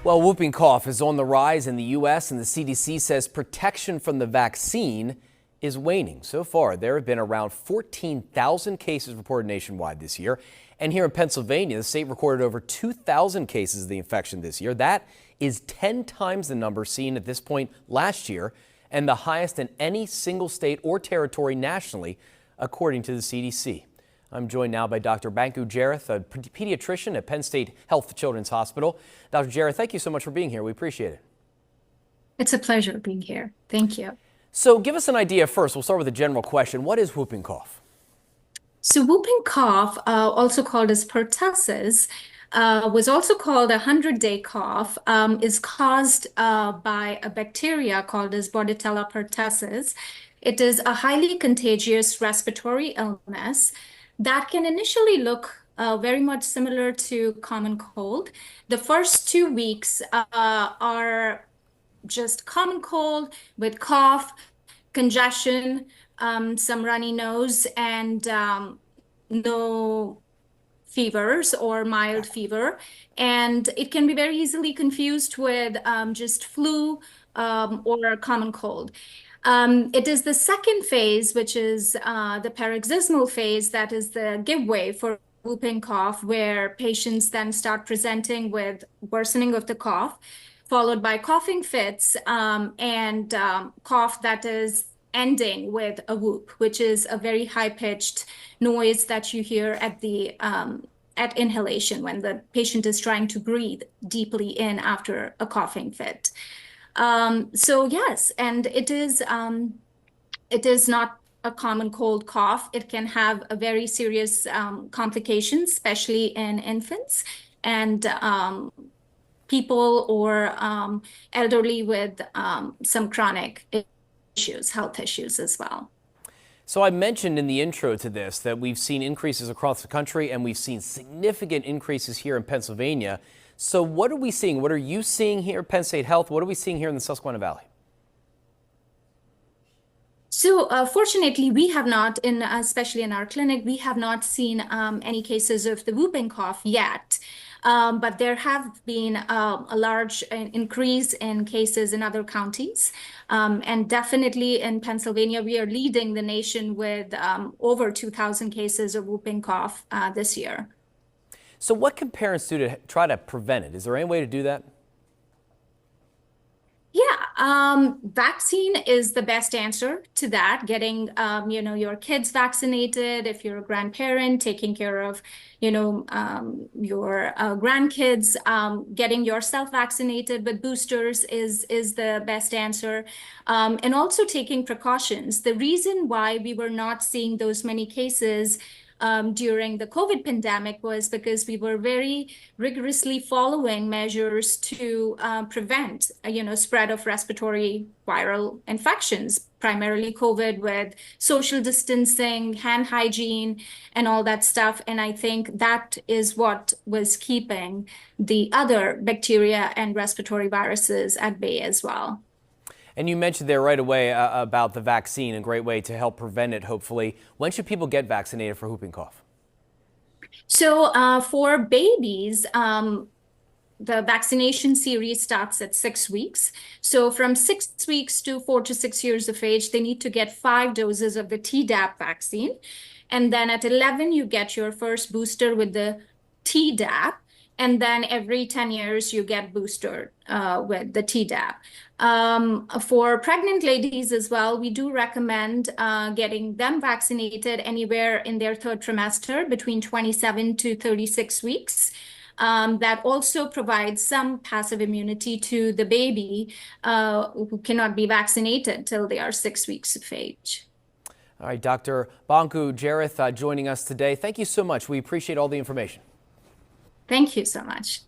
Well, whooping cough is on the rise in the U.S., and the CDC says protection from the vaccine is waning. So far, there have been around 14,000 cases reported nationwide this year. And here in Pennsylvania, the state recorded over 2,000 cases of the infection this year. That is 10 times the number seen at this point last year, and the highest in any single state or territory nationally, according to the CDC. I'm joined now by Dr. Banku, a pediatrician at Penn State Health Children's Hospital. Dr. Jareth, thank you so much for being here. We appreciate it. It's a pleasure being here. Thank you. So give us an idea first. We'll start with a general question. What is whooping cough? So whooping cough, also called as pertussis, was also called a 100-day cough, is caused by a bacteria called as Bordetella pertussis. It is a highly contagious respiratory illness that can initially look very much similar to common cold. The first 2 weeks are just common cold with cough, congestion, some runny nose, and no fevers or mild fever. And it can be very easily confused with just flu or common cold. It is the second phase, which is the paroxysmal phase, that is the giveaway for whooping cough, where patients then start presenting with worsening of the cough, followed by coughing fits and cough that is ending with a whoop, which is a very high-pitched noise that you hear at the at inhalation when the patient is trying to breathe deeply in after a coughing fit. So yes, and it is not a common cold cough. It can have a very serious complications, especially in infants and people or elderly with some chronic issues, health issues as well. So I mentioned in the intro to this that we've seen increases across the country, and we've seen significant increases here in Pennsylvania. So what are we seeing? What are you seeing here at Penn State Health? What are we seeing here in the Susquehanna Valley? So fortunately, we have not, especially in our clinic, we have not seen any cases of the whooping cough yet. But there have been a large increase in cases in other counties. And definitely in Pennsylvania, we are leading the nation with over 2,000 cases of whooping cough this year. So what can parents do to try to prevent it? Is there any way to do that? Yeah, vaccine is the best answer to that. Getting, your kids vaccinated. If you're a grandparent, taking care of, your grandkids, getting yourself vaccinated with boosters is the best answer. And also taking precautions. The reason why we were not seeing those many cases during the COVID pandemic was because we were very rigorously following measures to prevent, spread of respiratory viral infections, primarily COVID, with social distancing, hand hygiene, and all that stuff. And I think that is what was keeping the other bacteria and respiratory viruses at bay as well. And you mentioned there right away about the vaccine, a great way to help prevent it, hopefully. When should people get vaccinated for whooping cough? So for babies, the vaccination series starts at 6 weeks. So from 6 weeks to 4 to 6 years of age, they need to get 5 doses of the Tdap vaccine. And then at 11, you get your first booster with the Tdap. And then every 10 years, you get boosted with the Tdap. For pregnant ladies as well, we do recommend getting them vaccinated anywhere in their third trimester between 27 to 36 weeks. That also provides some passive immunity to the baby who cannot be vaccinated till they are 6 weeks of age. All right, Dr. Banku joining us today. Thank you so much. We appreciate all the information. Thank you so much.